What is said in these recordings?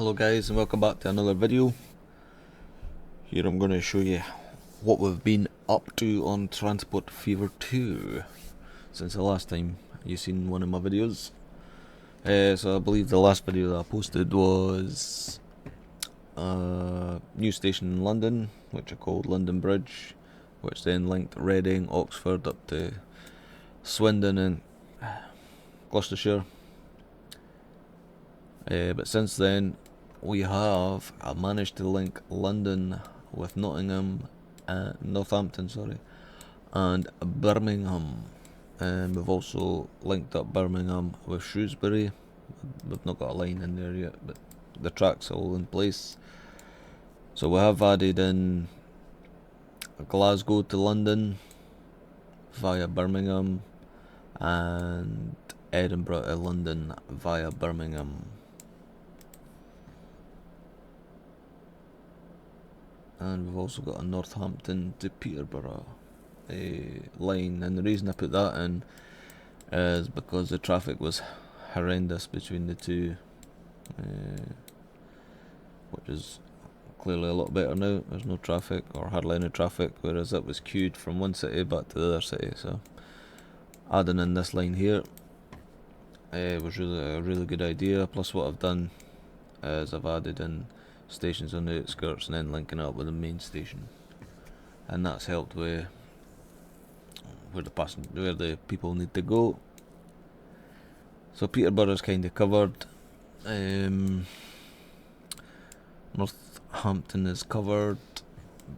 Hello guys and welcome back to another video. Here I'm going to show you what we've been up to on Transport Fever 2 since the last time you seen one of my videos. So I believe the last video that I posted was a new station in London, which I called London Bridge, which then linked Reading, Oxford up to Swindon and Gloucestershire. But since then I managed to link London with Nottingham, Northampton, and Birmingham. And we've also linked up Birmingham with Shrewsbury. We've not got a line in there yet, but the track's all in place. So we have added in Glasgow to London via Birmingham, and Edinburgh to London via Birmingham. And we've also got a Northampton to Peterborough line, and the reason I put that in is because the traffic was horrendous between the two, which is clearly a lot better now. There's no traffic, or hardly any traffic, whereas it was queued from one city back to the other city. So adding in this line here was really a really good idea. Plus what I've done is I've added in stations on the outskirts and then linking up with the main station, and that's helped with where the people need to go. So Peterborough's kind of covered. Northampton is covered.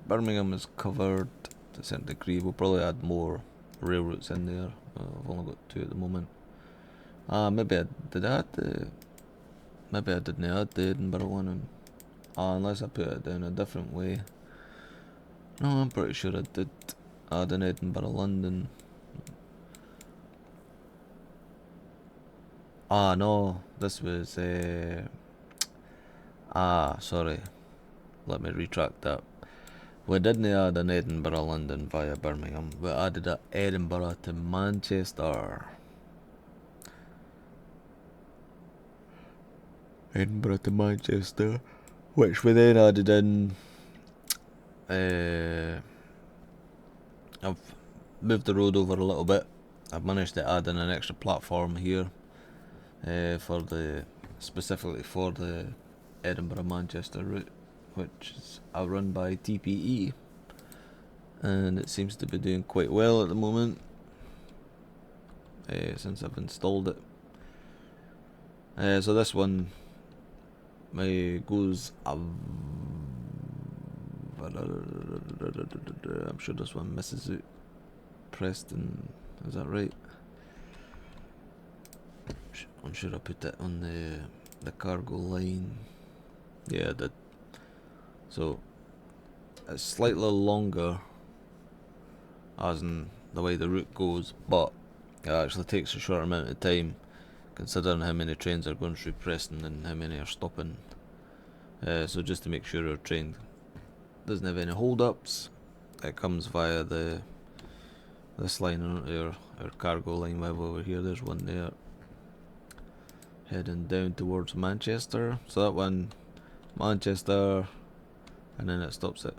Birmingham is covered to a certain degree. We'll probably add more rail routes in there. I've only got 2 at the moment. Maybe I didn't add the Edinburgh one, unless I put it down a different way. No, I'm pretty sure I did add an Edinburgh London. No, this was sorry, let me retract that. We didn't add an Edinburgh London via Birmingham. We added an Edinburgh to Manchester. Edinburgh to Manchester, which we then added in. I've moved the road over a little bit. I've managed to add in an extra platform here specifically for the Edinburgh Manchester route, which is run by TPE, and it seems to be doing quite well at the moment since I've installed it. So this one goes I'm sure this one misses out Preston, is that right? I'm sure I put it on the cargo line. Yeah, I did. So it's slightly longer as in the way the route goes, but it actually takes a short amount of time considering how many trains are going through Preston and how many are stopping. So just to make sure our train doesn't have any hold-ups, it comes via this line on our cargo line way over here. There's one there heading down towards Manchester. So that one, Manchester, and then it stops at.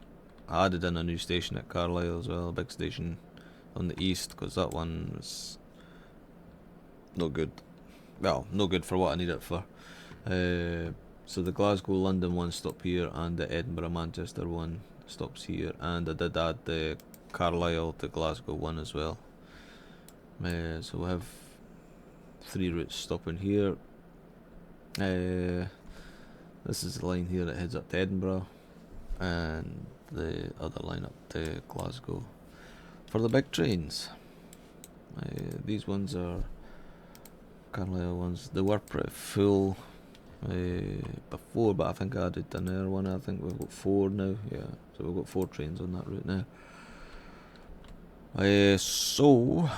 I added in a new station at Carlisle as well, a big station on the east, because that one was no good. Well, no good for what I need it for. So the Glasgow London one stop here, and the Edinburgh Manchester one stops here, and I did add the Carlisle to Glasgow one as well. So we have 3 routes stopping here. This is the line here that heads up to Edinburgh, and the other line up to Glasgow for the big trains. These ones are Carlisle ones. They were pretty full before, but I think I added another one. I think we've got 4 now. Yeah, so we've got 4 trains on that route now. So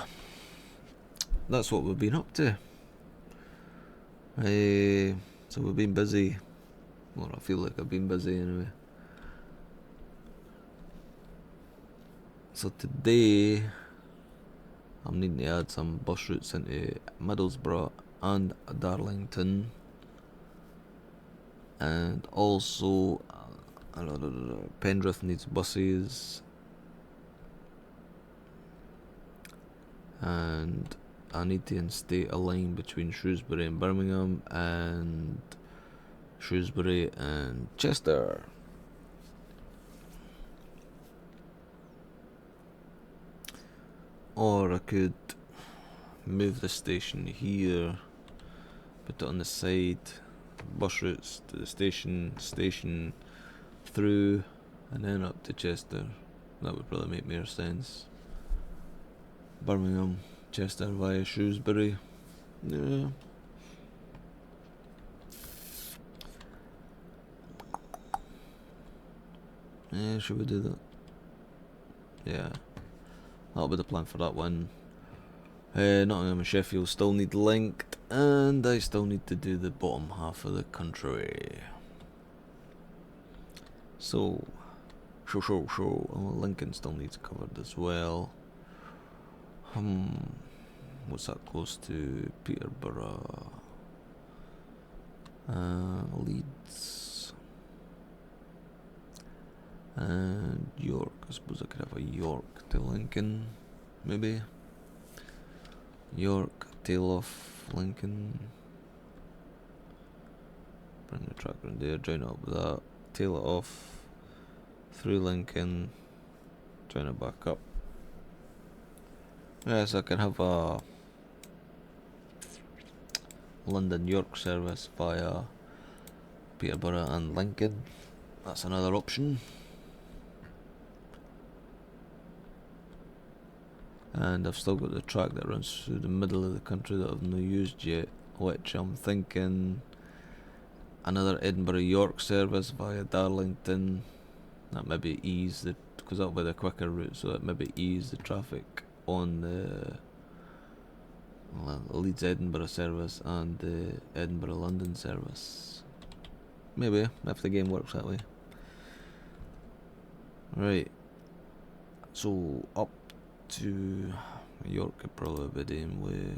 that's what we've been up to. So we've been busy. Well, I feel like I've been busy anyway. So today I'm needing to add some bus routes into Middlesbrough and Darlington. And also, Penrith needs buses. And I need to instate a line between Shrewsbury and Birmingham and Shrewsbury and Chester. Or I could move the station here, put it on the side, bus routes to the station through, and then up to Chester. That would probably make more sense. Birmingham, Chester via Shrewsbury. Yeah. Yeah, should we do that? Yeah. That'll be the plan for that one. Nottingham and Sheffield still need linked, and I still need to do the bottom half of the country. So, Lincoln still needs covered as well. What's that close to? Peterborough, Leeds, and York. I suppose I could have a York to Lincoln, maybe. York, tail off Lincoln. Bring the track around there, join it up with that, tail it off through Lincoln, join it back up. Yes, I can have a London York service via Peterborough and Lincoln. That's another option. And I've still got the track that runs through the middle of the country that I've not used yet, which I'm thinking another Edinburgh York service via Darlington. That maybe ease the, because that'll be the quicker route, so that maybe ease the traffic on the Leeds Edinburgh service and the Edinburgh London service. Maybe, if the game works that way. Right, so up to York could probably be doing with.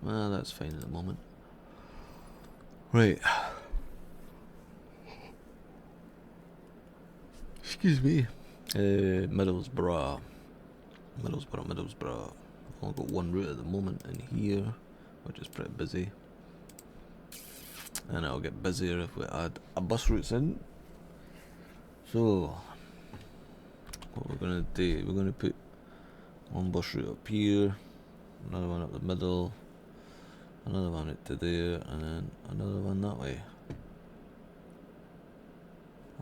Well, that's fine at the moment. Right. Excuse me. Middlesbrough. I've only got one route at the moment in here, which is pretty busy. And it'll get busier if we add a bus routes in. So, what we're going to do, we're going to put one bus route up here, another one up the middle, another one out to there, and then another one that way.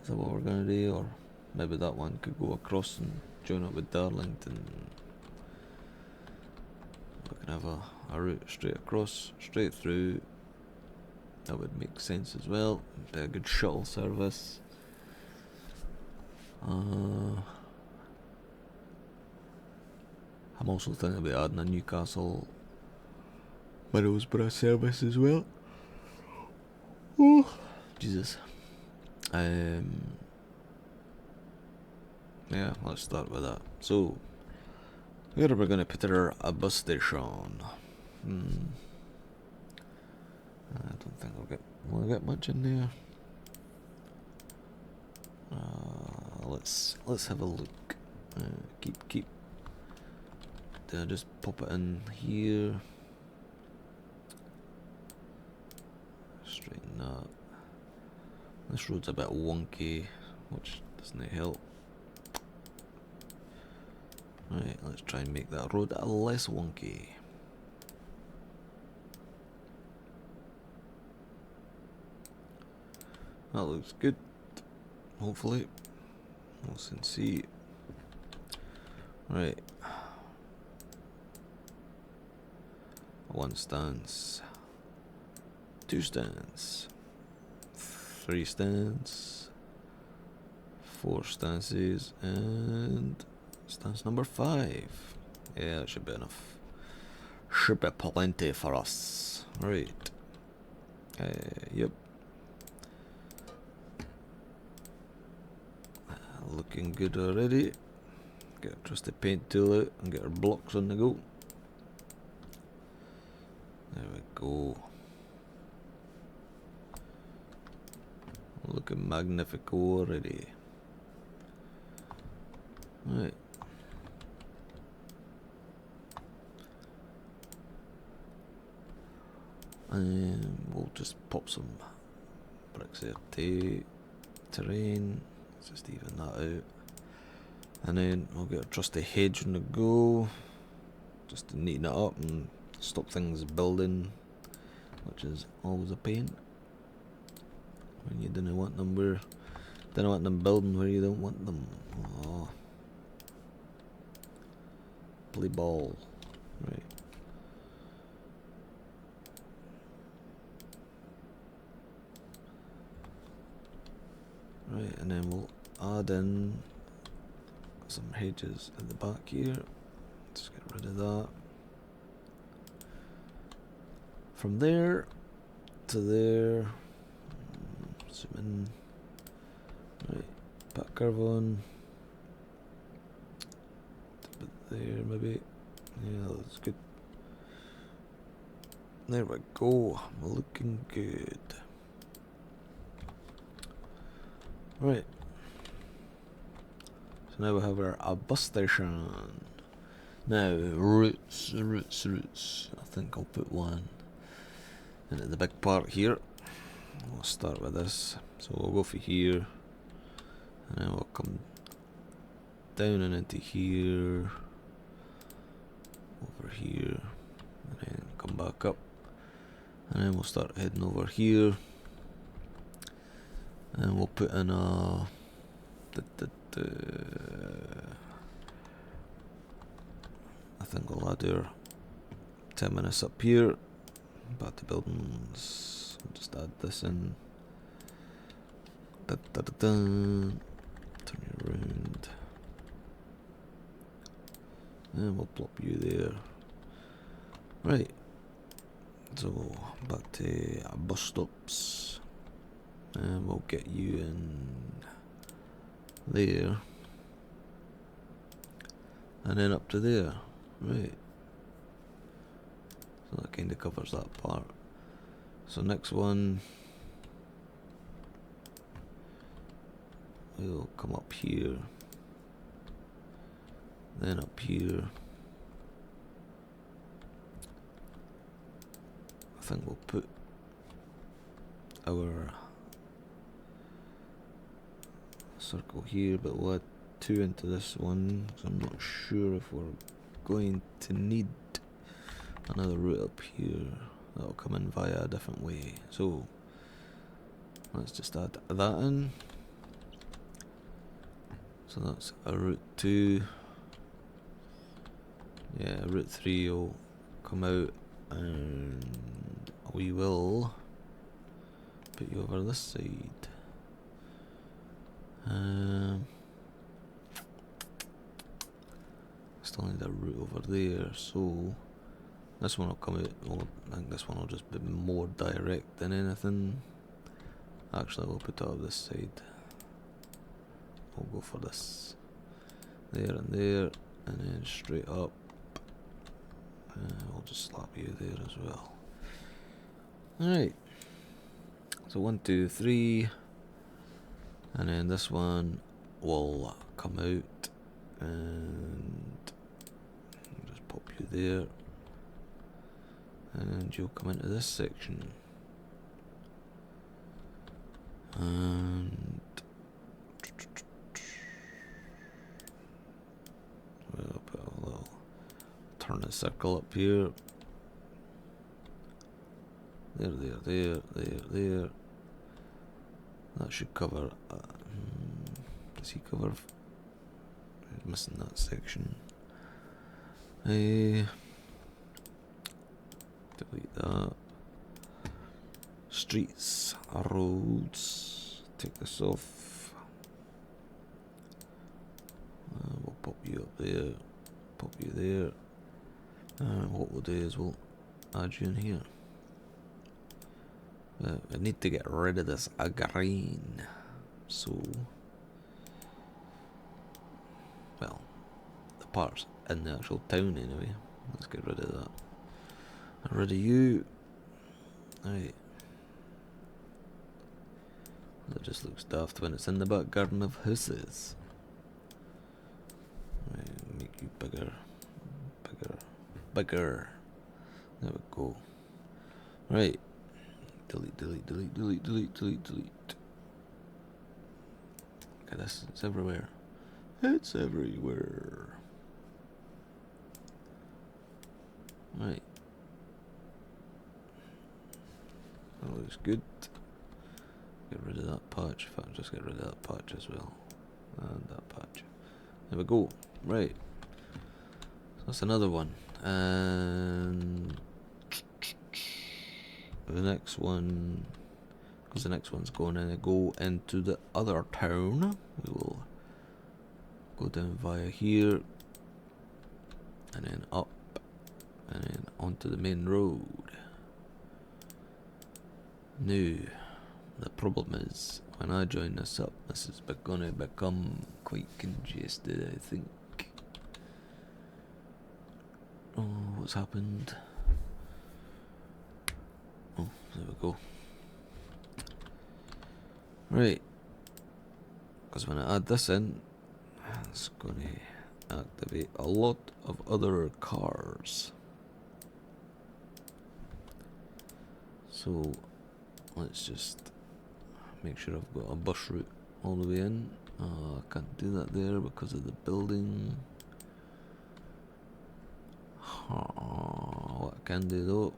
Is that what we're going to do? Or maybe that one could go across and join up with Darlington. We can have a route straight across, straight through. That would make sense as well. Be a good shuttle service. I'm also thinking about adding a Newcastle Middlesbrough service as well. Oh, Jesus. Yeah, let's start with that. So, where are we going to put a bus station? I don't think we'll get much in there. Let's have a look. Keep. Just pop it in here. Straighten that. This road's a bit wonky, which doesn't help. Right, let's try and make that road a less wonky. That looks good. Hopefully. We'll soon see. Right. 1 stance. 2 stands. 3 stands. 4 stances. And stance number 5. Yeah, that should be enough. Should be plenty for us. Right. Yep. Looking good already. Get a trusty paint tool out and get our blocks on the go. There we go. Looking magnifico already. Right. And we'll just pop some bricks there to terrain. Let's just even that out. And then we'll get a trusty hedge on the go. Just to neaten it up and stop things building, which is always a pain. When you didn't want them building where you don't want them. Oh. Play ball. Right. Right, and then we'll add in some hedges at the back here. Let's get rid of that. From there to there. Zoom in. Right, back curve on. Bit there maybe. Yeah, that's good. There we go. Looking good. Right. So now we have our bus station. Now, routes. I think I'll put one into the big part here. We'll start with this. So we'll go for here. And then we'll come down and into here. Over here. And then come back up. And then we'll start heading over here. And we'll put in a... I think we'll add our 10 minutes up here. Back to buildings. We'll just add this in. Turn you around. And we'll plop you there. Right. So back to our bus stops. And we'll get you in there. And then up to there. Right. So that kind of covers that part. So next one, we'll come up here. Then up here. I think we'll put our circle here, but we'll add 2 into this one, because I'm not sure if we're going to need another route up here. That'll come in via a different way. So let's just add that in. So that's a route 2. Yeah, route 3 will come out, and we will put you over this side. Still need a route over there, so this one will come out. Well, I think this one will just be more direct than anything. Actually, we'll put it up this side. We'll go for this. There and there, and then straight up. We'll just slap you there as well. Alright. So 1, 2, 3. And then this one will come out and just pop you there. And you'll come into this section. And we'll put a little turn a circle up here. There. That should cover. Does he cover? He's missing that section. Delete that. Streets, roads. Take this off. We'll pop you up there. Pop you there. And what we'll do is we'll add you in here. I need to get rid of this green. So, well, the parts in the actual town anyway. Let's get rid of that. Rid of you. Right. That just looks daft when it's in the back garden of houses. Right, make you bigger. Bigger. There we go. Right. Delete. Look at this, it's everywhere. It's everywhere. Right. That looks good. Get rid of that patch. In fact, just get rid of that patch as well. And that patch. There we go. Right. So that's another one. And the next one, because the next one's going to go into the other town. We will go down via here, and then up, and then onto the main road. Now, the problem is, when I join this up, this is going to become quite congested, I think. Oh, what's happened? Oh, there we go. Right. Because when I add this in, it's going to activate a lot of other cars. So, let's just make sure I've got a bus route all the way in. I can't do that there because of the building. What I can do though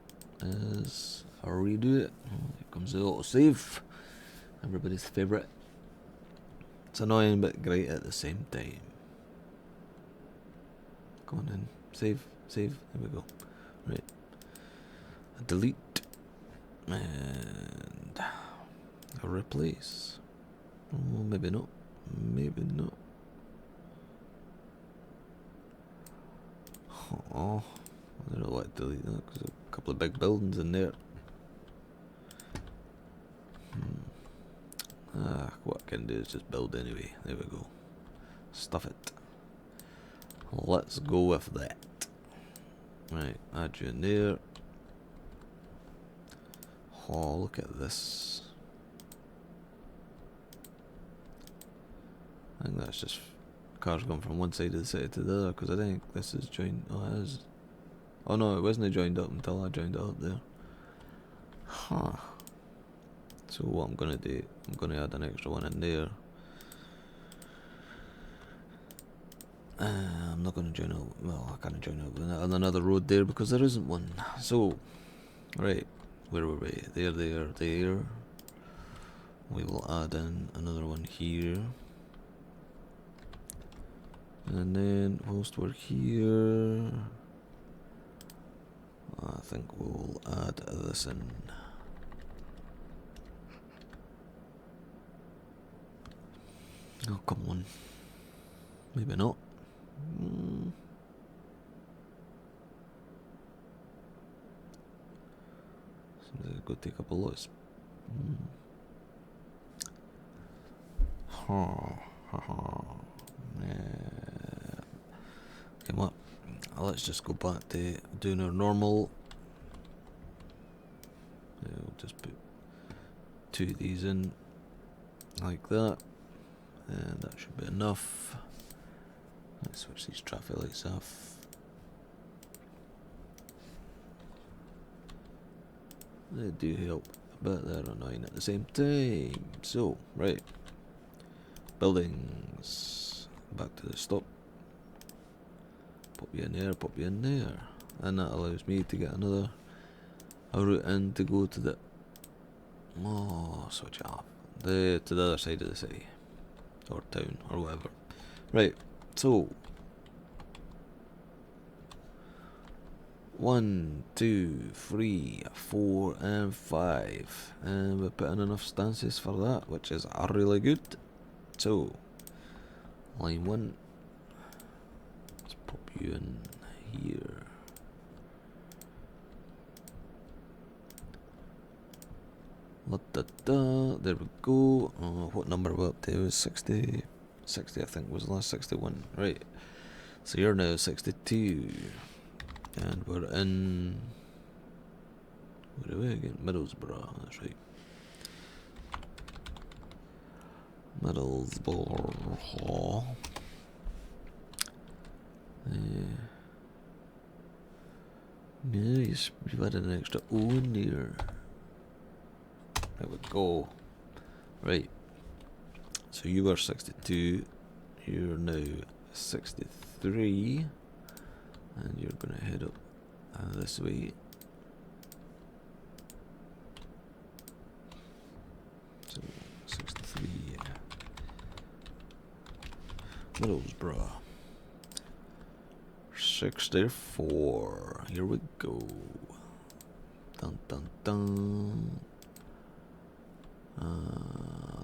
is redo it. Here comes the autosave. Everybody's favourite. It's annoying but great at the same time. Go on in. Save. There we go. Right. Delete. And replace. Oh, maybe not. Oh, I don't know what to delete that because a couple of big buildings in there. What I can do is just build anyway. There we go. Stuff it. Let's go with that. Right, add you in there. Oh, look at this. I think that's just cars going from one side of the city to the other, because I think this is joined. Oh, it is. Oh no, it wasn't joined up until I joined it up there. Huh. So what I'm gonna do, I'm gonna add an extra one in there. I'm not gonna join up. Well, I can't join up on another road there because there isn't one. So, right, where were we? There. We will add in another one here. And then whilst we're here, I think we'll add this in. Oh, come on. Maybe not. Seems like it could take up a lot of Okay, what? Let's just go back to doing our normal. We'll just put 2 of these in like that, and that should be enough. Let's switch these traffic lights off. They do help, but they're annoying at the same time. So, right. Buildings. Back to the stop. Pop you in there. And that allows me to get another route in to go to the... Oh, switch off. To the other side of the city. Or town, or whatever. Right, so... 1, 2, 3, 4, and 5. And we put in enough stances for that, which is really good. So, line 1. Let's pop you in here. There we go. What number we're up to? 60. 60 I think was the last. 61. Right. So you're now 62. And we're in Where are we again? Middlesbrough, that's right. Middlesbrough. No, you've added an extra O in there. There we go. Right. So you were 62. You're now 63. And you're going to head up this way. So 63. Middlesbrough. 64. Here we go. Dun dun dun. I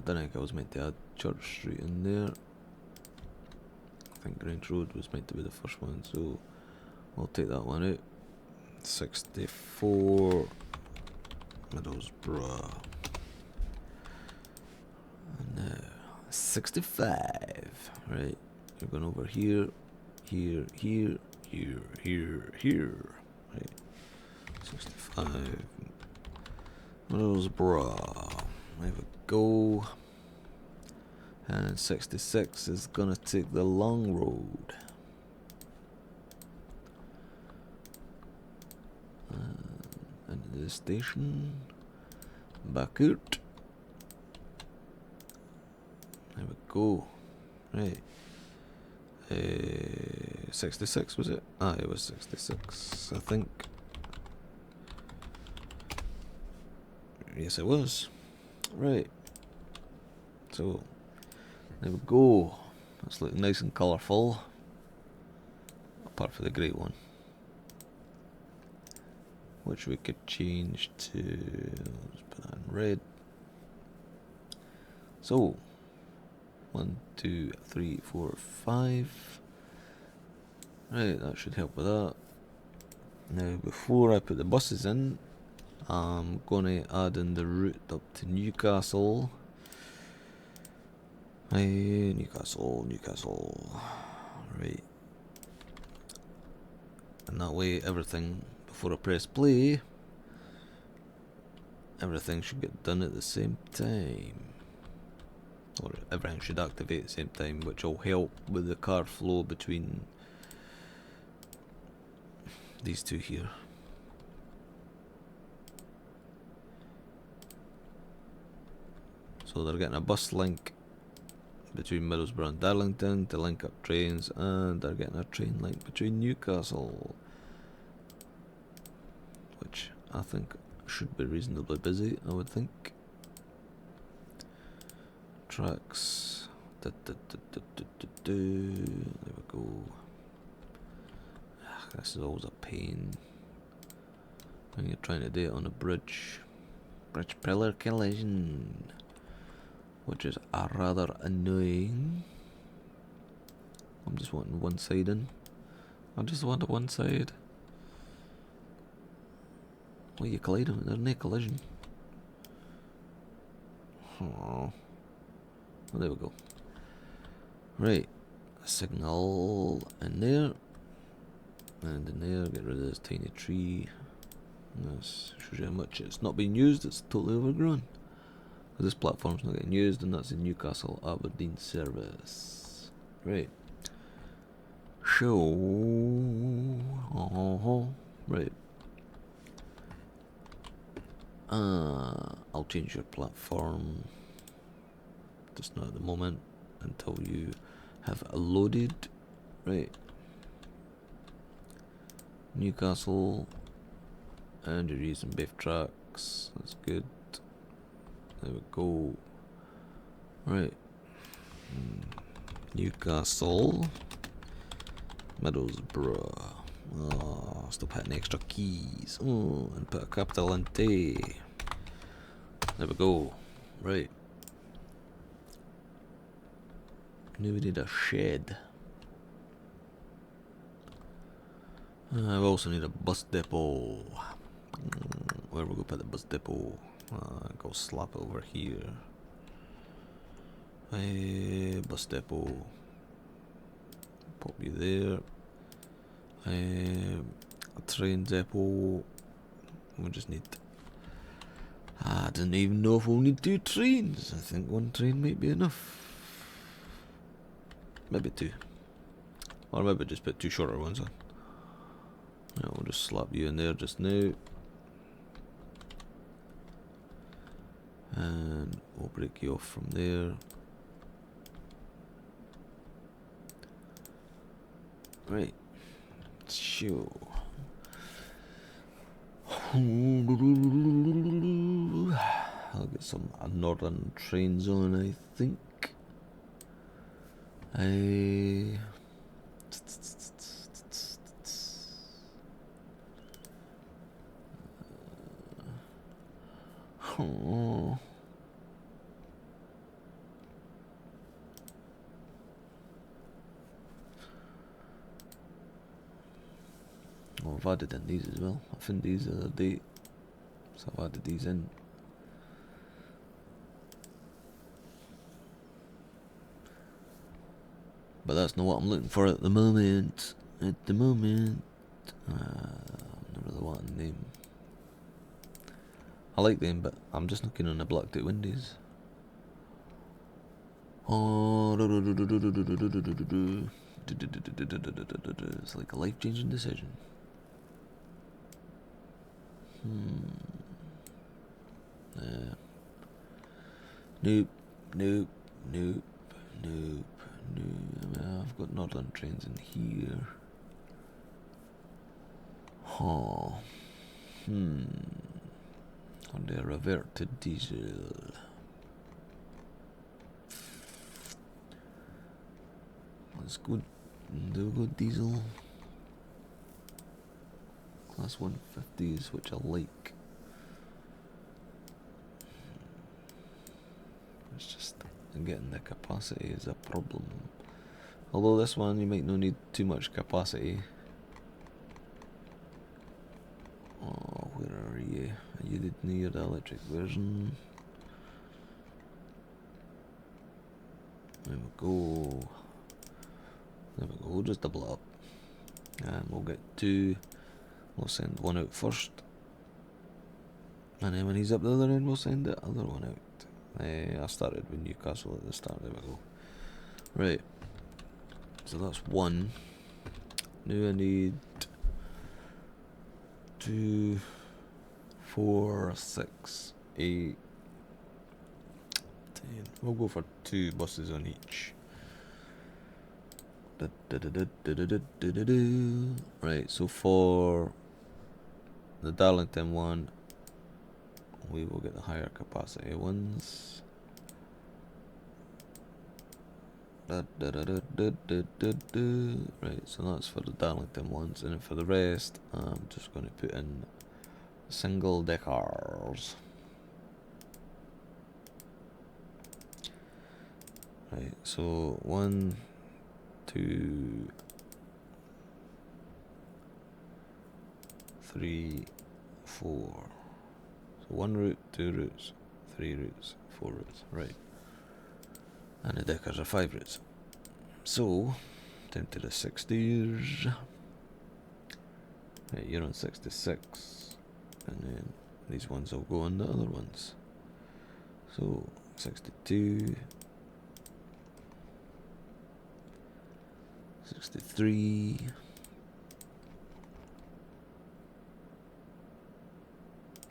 don't think I was meant to add Church Street in there. I think Grange Road was meant to be the first one, so we'll take that one out. 64. Middlesbrough. And now 65. Right, you're going over here, here, here, here, here, here. Right, 65. Middlesbrough. There we go. And 66 is gonna take the long road. Into the station. Back out. There we go. Right. 66 was it? Ah, it was 66, I think. Yes, it was. Right. So, there we go. That's looking nice and colourful. Apart from the great one. Which we could change to... let's put that in red. So, 1, 2, 3, 4, 5. Right, that should help with that. Now, before I put the buses in, I'm going to add in the route up to Newcastle. Hey, Newcastle. Right. And that way, everything, before I press play, everything should get done at the same time. Or everything should activate at the same time, which will help with the car flow between these two here. So they're getting a bus link between Middlesbrough and Darlington to link up trains, and they're getting a train link between Newcastle, which I think should be reasonably busy, I would think. Tracks. There we go. This is always a pain when you're trying to do it on a bridge. Bridge pillar collision, which is rather annoying. I'm just wanting one side in. I just want one side. What are you colliding with? There's no collision. Oh. Well, there we go. Right. Signal in there. And in there, get rid of this tiny tree. This shows you how much it's not being used. It's totally overgrown. This platform's not getting used, and that's the Newcastle Aberdeen service. Right. So, right. I'll change your platform. Just not at the moment until you have loaded. Right. Newcastle, and you're using both tracks. That's good. There we go. Right. Newcastle, Middlesbrough. Oh, stop hitting extra keys. Oh, and put a capital in T. There we go. Right. Now we need a shed. We also need a bus depot. Where we go put the bus depot? Go slap it over here. Bus depot. Pop you there. A train depot. We just need I don't even know if we'll need 2 trains. I think 1 train might be enough. Maybe 2. Or maybe just put 2 shorter ones on. Yeah, we'll just slap you in there just now. And we'll break you off from there. Right. So. I'll get some northern trains on, I think. Oh. Oh, I've added in these as well. I found these the other day, so I've added these in. But that's not what I'm looking for at the moment. I don't really want a name. I like them, but I'm just looking on the blacked out windows. Oh, it's like a life-changing decision. Nope, nope, nope, nope, nope. I've got northern trains in here. Huh. And they revert to diesel. Let's go. Do we go diesel? Class 150s, which I like. It's just getting the capacity is a problem. Although this one you might not need too much capacity. Oh, where are you? Are you near the electric version? There we go. There we go. We'll just double it up. And we'll get 2. We'll send 1 out first. And then when he's up the other end, we'll send the other one out. I started with Newcastle at the start. There we go. Right. So that's 1. Now I need 2, 4, 6, 8, 10. We'll go for 2 buses on each. Right, so for the Darlington one, we will get the higher capacity ones. Right, so that's for the Darlington ones, and for the rest, I'm just going to put in single deckers. Right, so 1, 2, 3, 4. So 1 route, 2 routes, 3 routes, 4 routes. Right. And the deckers are 5 routes. So, down to the 60s. Right, you're on 66. And then these ones will go on the other ones. So, 62. 63.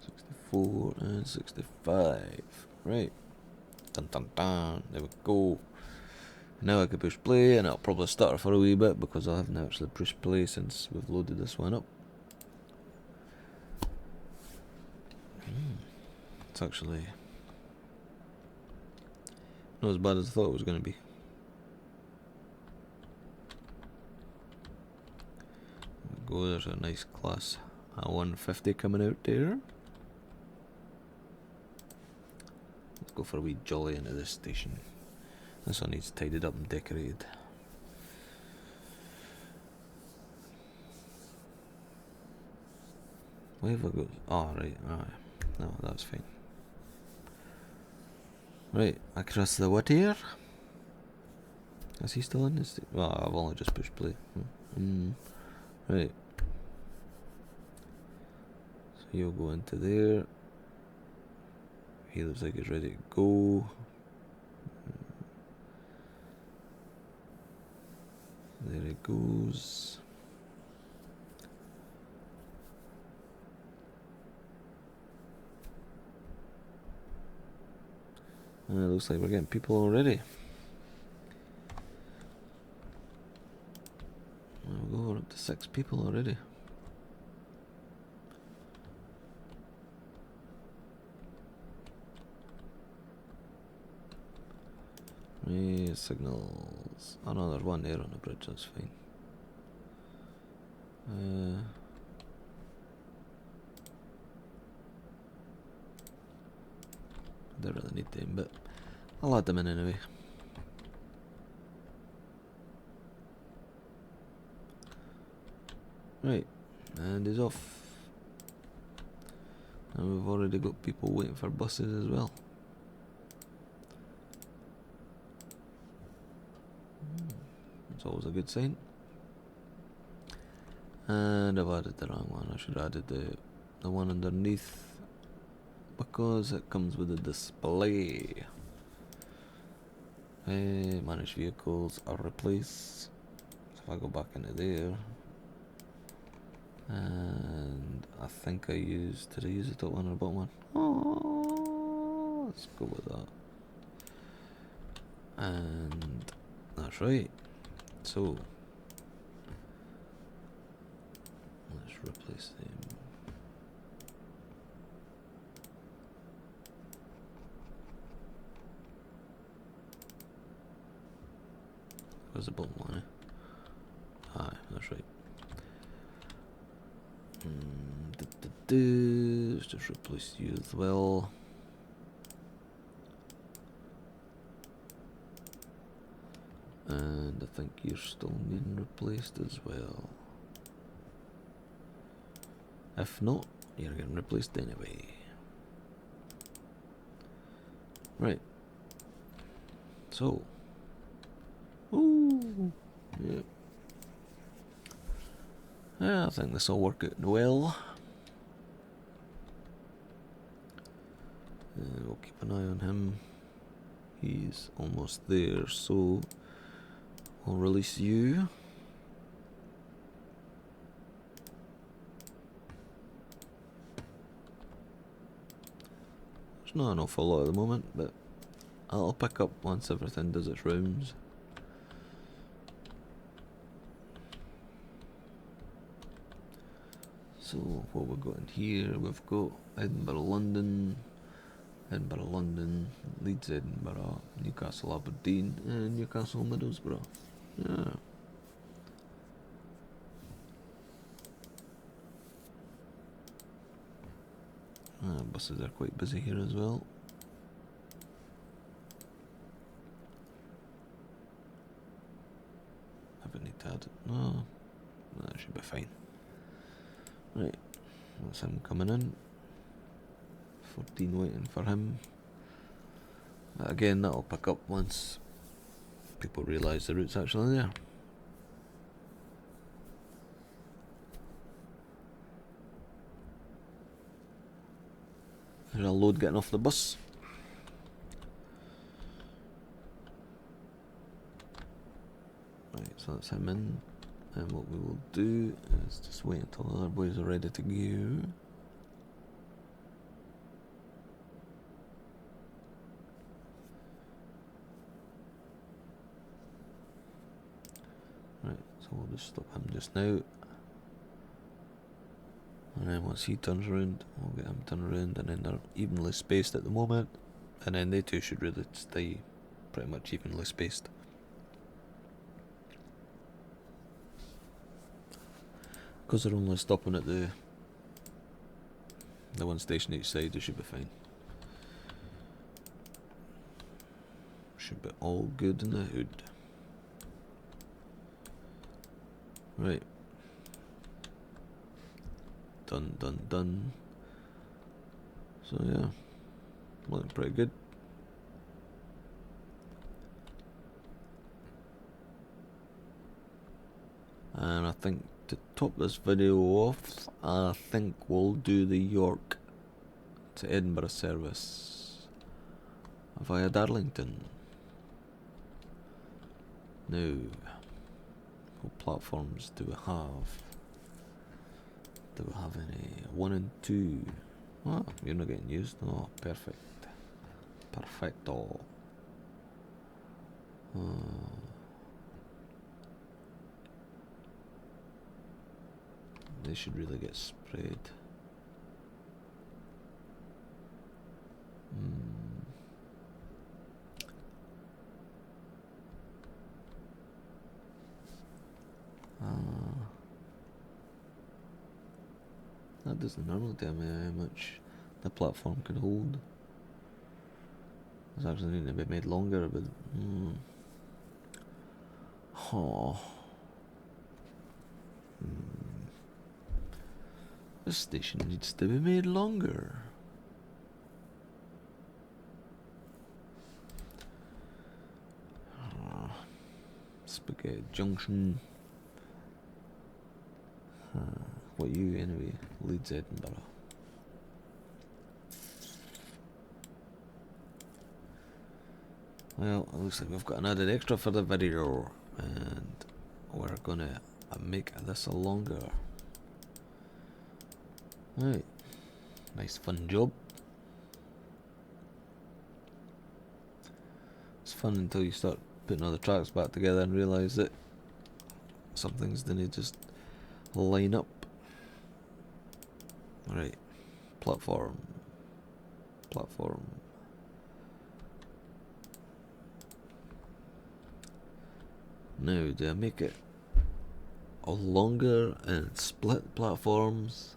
64 and 65. Right. Dun dun dun. There we go. Now I can push play, and I'll probably stutter for a wee bit because I haven't actually pushed play since we've loaded this one up. It's actually not as bad as I thought it was going to be. There we go, there's a nice class A150 coming out there. Let's go for a wee jolly into this station. This one needs tidied up and decorated. Where have I got? Oh, right, no, that's fine. Right, across the what here? Is he still in this? Well, I've only just pushed play. Right. So you'll go into there. He looks like he's ready to go. There he goes. And it looks like we're getting people already. There we go, we're up to 6 people already. Signals. Oh no, there's one there on the bridge, that's fine. Don't really need them, but I'll add them in anyway. Right, and he's off. And we've already got people waiting for buses as well. It's always a good sign. And I've added the wrong one. I should have added the one underneath, because it comes with a display. Manage vehicles or replace. So if I go back into there, and I think did I use the top one or the bottom one? Oh, let's go with that. And that's right. So let's replace them. Where's the bottom one? Aye, that's right. Let's just replace you as well. And I think you're still being replaced as well. If not, you're getting replaced anyway. Right. So. Ooh. Yeah. Yeah, I think this will work out well. We'll keep an eye on him. He's almost there, so I'll release you. There's not an awful lot at the moment, but I'll pick up once everything does its rounds. So what we've got in here, we've got Edinburgh, London, Leeds, Edinburgh, Newcastle, Aberdeen, and Newcastle, Middlesbrough. Yeah. Buses are quite busy here as well. Haven't need to add it. No, that should be fine. Right, that's him coming in. 14 waiting for him. Again, that'll pick up once people realise the route's actually there. There's a load getting off the bus. Right, so that's him in. And what we will do is just wait until the other boys are ready to go. Right, so we'll just stop him just now. And then once he turns around, we'll get him turned around, and then they're evenly spaced at the moment. And then they two should really stay pretty much evenly spaced. Because they're only stopping at the one station each side, they should be fine. Should be all good in the hood. Right. Done. So yeah, looking pretty good. And I think to top this video off, I think we'll do the York to Edinburgh service. via Darlington. Now, what platforms do we have? Do we have any? 1 and 2. Ah, you're not getting used. Oh, perfect. Perfecto. They should really get sprayed. That doesn't normally tell me how much the platform can hold. It's actually need to be made longer, but this station needs to be made longer. Spaghetti Junction. What are you anyway? Leeds, Edinburgh. Well, it looks like we've got an added extra for the video, and we're gonna make this a longer. Right, nice fun job. It's fun until you start putting all the tracks back together and realise that some things didn't just line up. Right, platform. Now, do I make it longer and split platforms?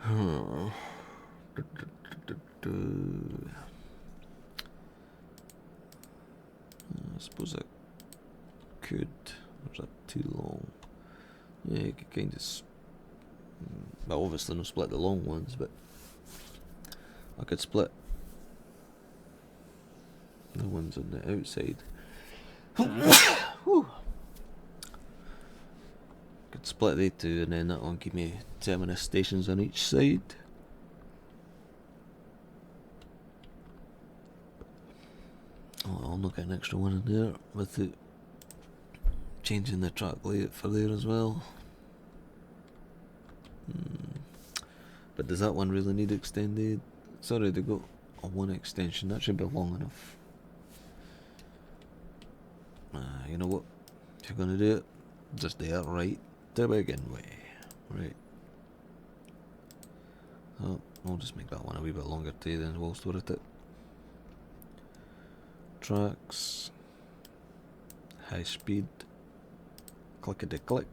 I suppose I could. Or is that too long? Yeah, you could kind of. Well, obviously not split the long ones, but I could split the ones on the outside. Could split the two, and then that will give me terminus stations on each side. Oh, I'll not get an extra one in there with it changing the track layout for there as well. But does that one really need extended? Sorry, they got a one extension. That should be long enough. You know what? If you're gonna do it, just do it right to begin with. Right. Oh, I'll just make that one a wee bit longer too, then whilst we're at it. Tracks. High speed. Clickety click.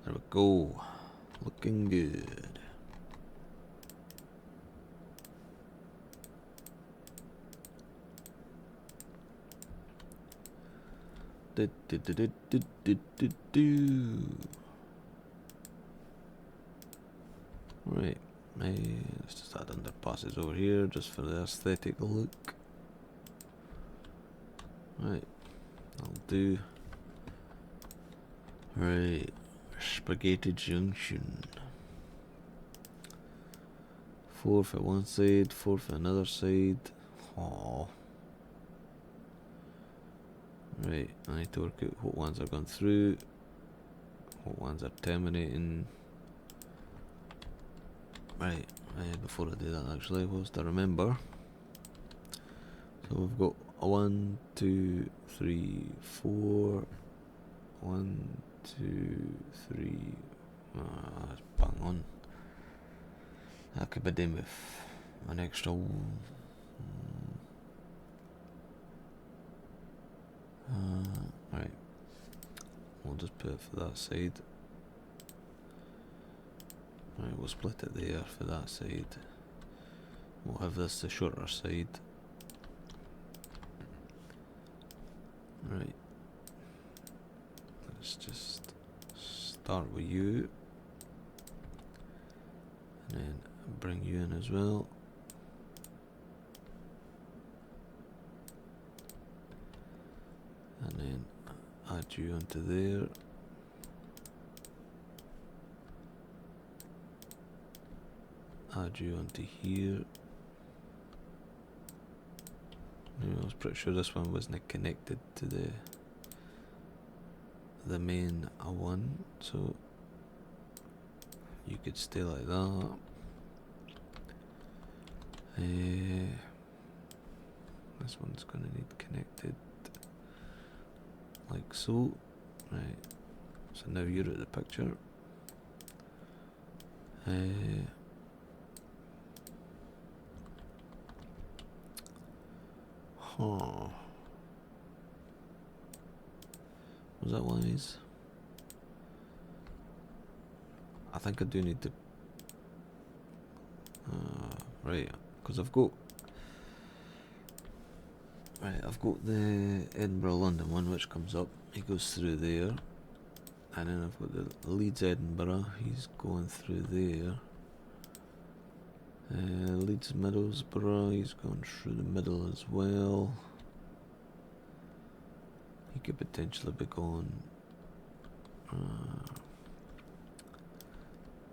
There we go. Looking good. Right, let's just add underpasses over here just for the aesthetic look. Right, I'll do. Right, Spaghetti Junction. 4 for one side, 4 for another side. Aww. Right, I need to work out what ones are going through, what ones are terminating. Right, before I do that actually, whilst I remember. So we've got a 1, 2, 3, 4. 1, 2, 3. That's bang on. That could be done with an extra. Right, we'll just put it for that side. Right, we'll split it there for that side. We'll have this the shorter side. Right, let's just start with you and then bring you in as well. and then add you onto there. Add you onto here. I was pretty sure this one wasn't connected to the main one, so you could stay like that. This one's gonna need connected like so. Right, so now you're at the picture. Was that wise? I think I do need to right, because I've got the Edinburgh London one, which comes up, he goes through there, and then I've got the Leeds Edinburgh, he's going through there. Leeds Middlesbrough, he's going through the middle as well. He could potentially be going.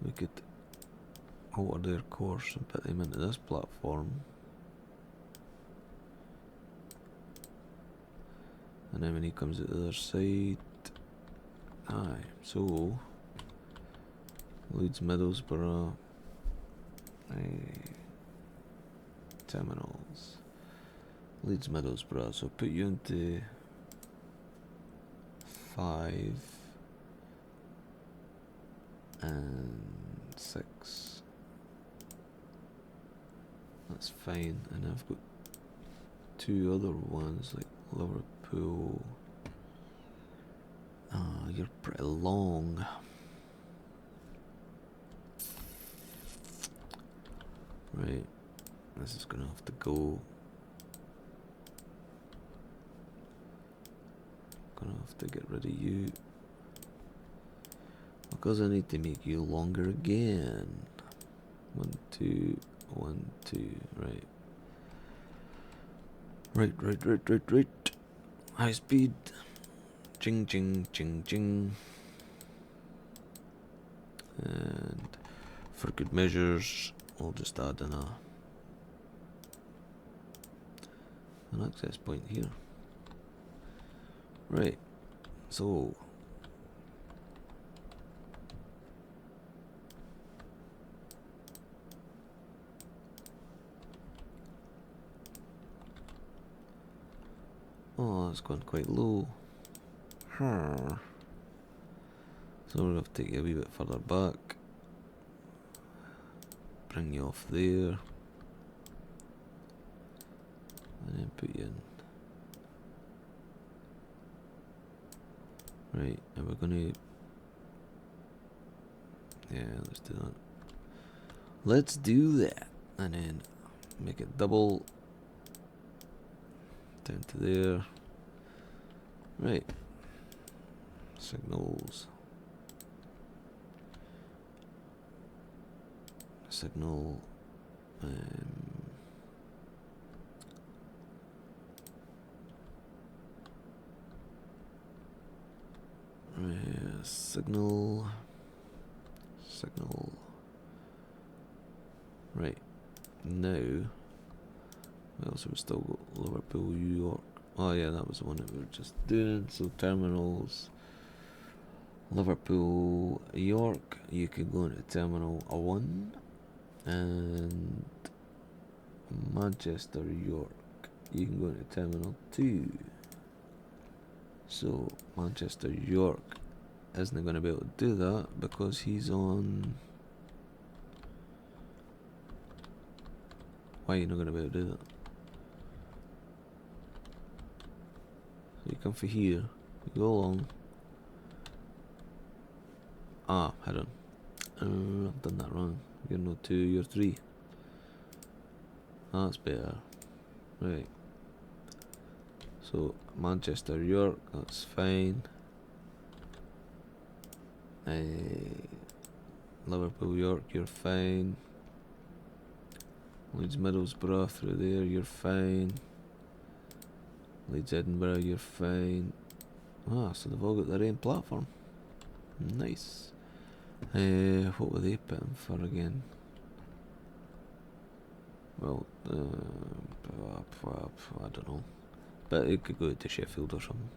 We could alter their course and put them into this platform. And then when he comes at the other side. Aye, so Leeds Middlesbrough. Terminals. Leeds Middlesbrough, so put you into 5 and 6. That's fine, and I've got 2 other ones like Liverpool. You're pretty long. Right, this is gonna have to go. Gonna have to get rid of you because I need to make you longer again. 1, 2, 1, 2. Right. High speed. Ching, ching, ching, ching. And for good measures, we'll just add in an access point here. Right, so it's gone quite low. So we're going to take you a wee bit further back. Bring you off there. And then put you in. Right, and we're going to... Yeah, let's do that. Let's do that. And then make it double. Down to there. Right. Signals. Signal. Signal. Right. Now. We also still got Liverpool, York. Oh yeah, that was the one that we were just doing. So terminals. Liverpool, York. You could go into terminal 1. And Manchester, York. You can go into terminal 2. So Manchester, York isn't going to be able to do that because he's on... Why are you not going to be able to do that? So you come for here, you go along. Hold on. I've done that wrong. You're no 2, you're 3. That's better. Right. So Manchester, York, that's fine. Liverpool, York, you're fine. Leeds Middlesbrough through there, you're fine. Leeds Edinburgh, you're fine. Ah, so they've all got their own platform. Nice. What were they putting for again? Well, I don't know. But it could go to Sheffield or something.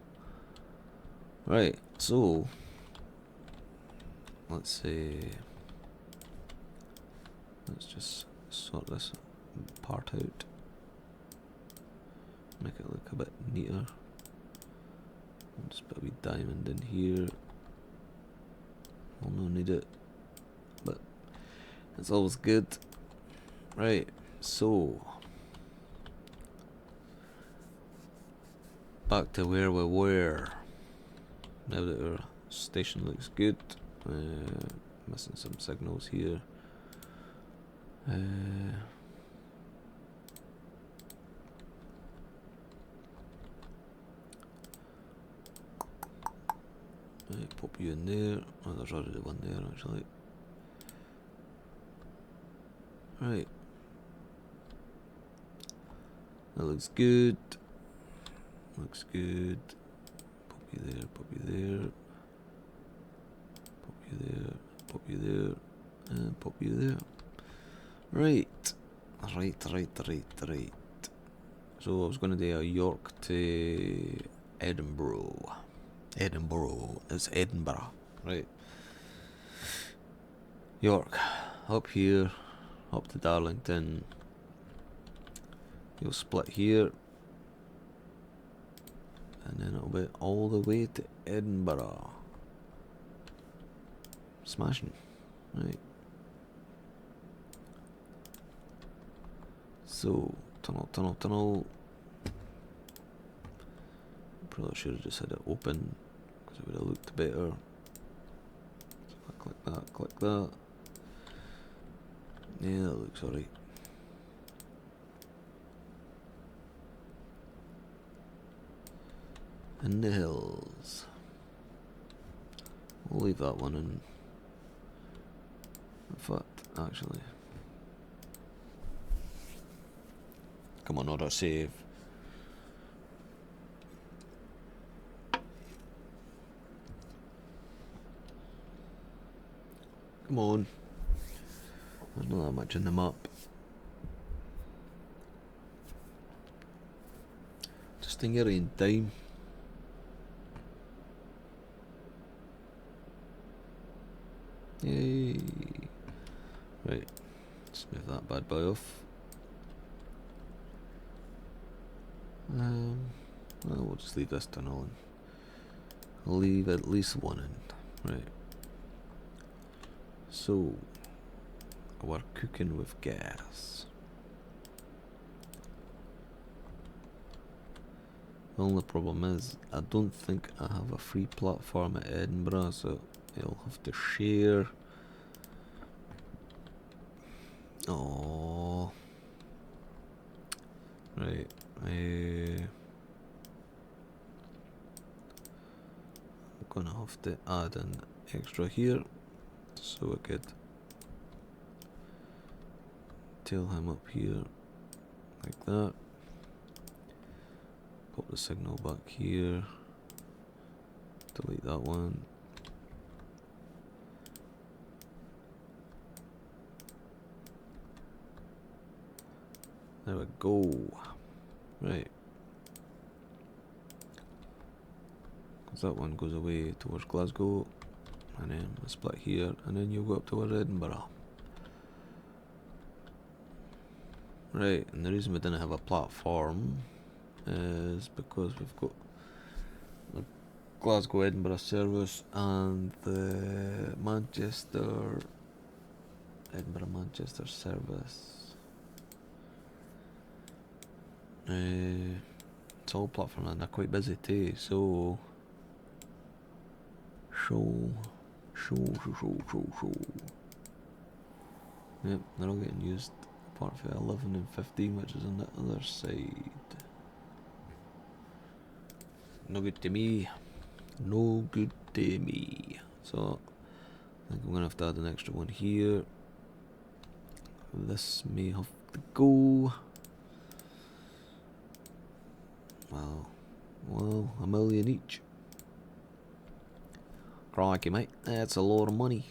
Right, so let's see. Let's just sort this part out. Make it look a bit neater. Just put a wee diamond in here. We'll no need it, but it's always good. Right, so back to where we were. Now that our station looks good. Missing some signals here. Pop you in there. Oh, there's already one there actually. Right. That looks good. Looks good. Pop you there, pop you there. Pop you there, pop you there, and pop you there. Right. Right. So I was going to do a York to Edinburgh. It's Edinburgh. Right. York. Up here. Up to Darlington. You'll split here. And then it'll be all the way to Edinburgh. Smashing. Right. So, tunnel. Probably should have just had it open, because it would have looked better. So if I click that. Yeah, that looks alright. In the hills. We'll leave that one in fact, actually. Come on, auto save. Come on. There's not that much in the map. Just in your own time. Yay. Right. Let's move that bad boy off. Well, we'll just leave this tunnel in. I'll leave at least one in. Right. So, we're cooking with gas. The only problem is, I don't think I have a free platform at Edinburgh, so you'll have to share. Oh, right. I'm gonna have to add an extra here, so I could tell him up here, like that. Put the signal back here. Delete that one. There we go. Right. Because that one goes away towards Glasgow. And then we'll split here. And then you'll go up towards Edinburgh. Right. And the reason we didn't have a platform is because we've got the Glasgow Edinburgh service and the Edinburgh Manchester service. It's all platform and they're quite busy too, so yep, they're all getting used apart from 11 and 15, which is on the other side. No good to me. No good to me. So I think I'm gonna have to add an extra one here. This may have to go. Well, Well, $1 million each. Crikey, mate. That's a lot of money.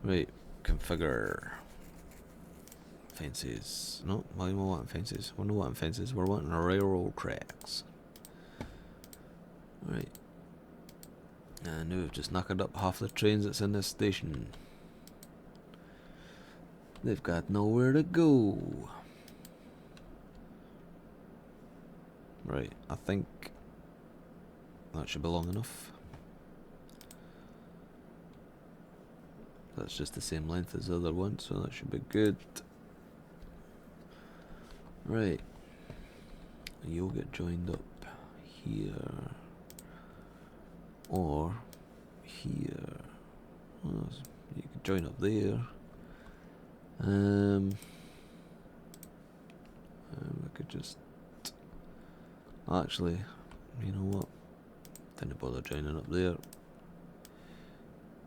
Right, configure. Fences. No, why am I wanting fences? We're not wanting fences, we're wanting railroad tracks. Right. And now we've just knackered up half the trains that's in this station. They've got nowhere to go. Right, I think that should be long enough. That's just the same length as the other one, so that should be good. Right. You'll get joined up here. Or here. Well, you could join up there. I could just... Actually, you know what? Didn't bother joining up there.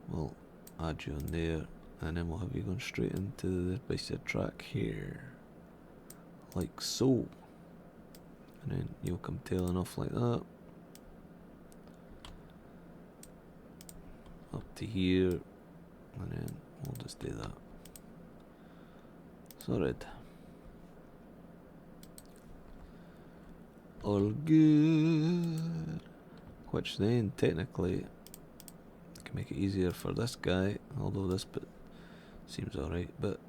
We'll add you on there, and then we'll have you going straight into the basic track here. Like so. And then you'll come tailing off like that. Up to here. And then we'll just do that. Sorted. All good. Which then technically can make it easier for this guy, although this bit seems alright, but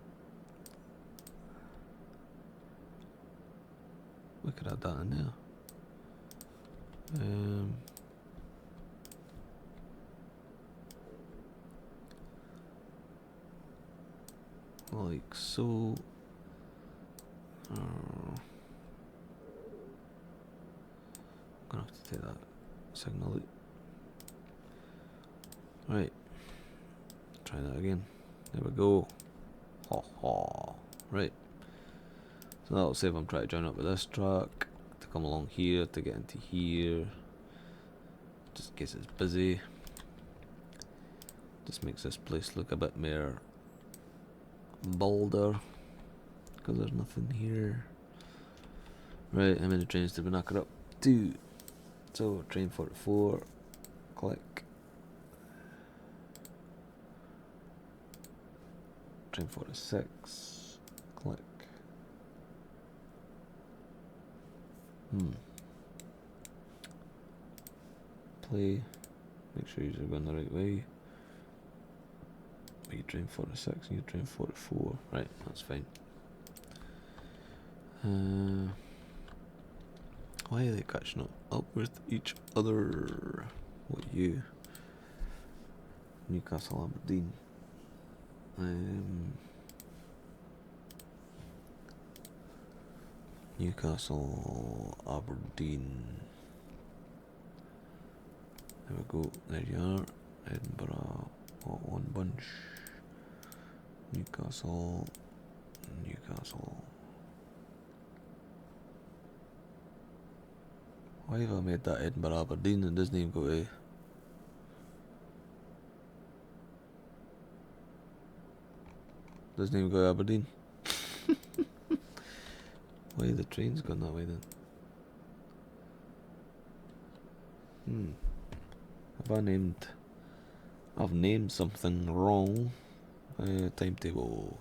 we could add that in there. Like so. I'm gonna have to take that signal out. Right. Try that again. There we go. Ha ha. Right. So that'll save I'm trying to join up with this track to come along here to get into here. Just in case it's busy. Just makes this place look a bit more bolder because there's nothing here. Right, how many trains did we knock it up? 2. So train 44. Click. Train 46. Click. Play. Make sure you're going the right way. You train 46 and you train 44. Right, that's fine. Why are they catching up with each other? What you? Newcastle Aberdeen. Newcastle Aberdeen. There we go. There you are. Edinburgh. One bunch. Newcastle. Why have I made that Edinburgh Aberdeen and doesn't even go to... Doesn't even go to Aberdeen. Why are the trains going that way then? I've named something wrong. Timetable.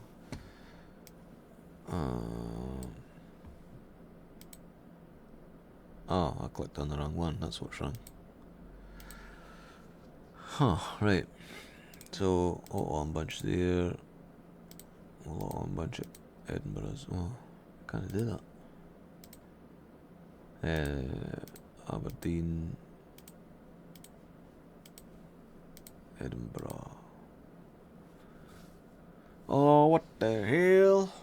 I clicked on the wrong one, that's what's wrong. Right. So, auto bunch there. Auto bunch at Edinburgh's. Can't I do that? Aberdeen. Edinburgh. Oh, what the hell?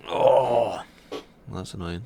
Oh, that's annoying.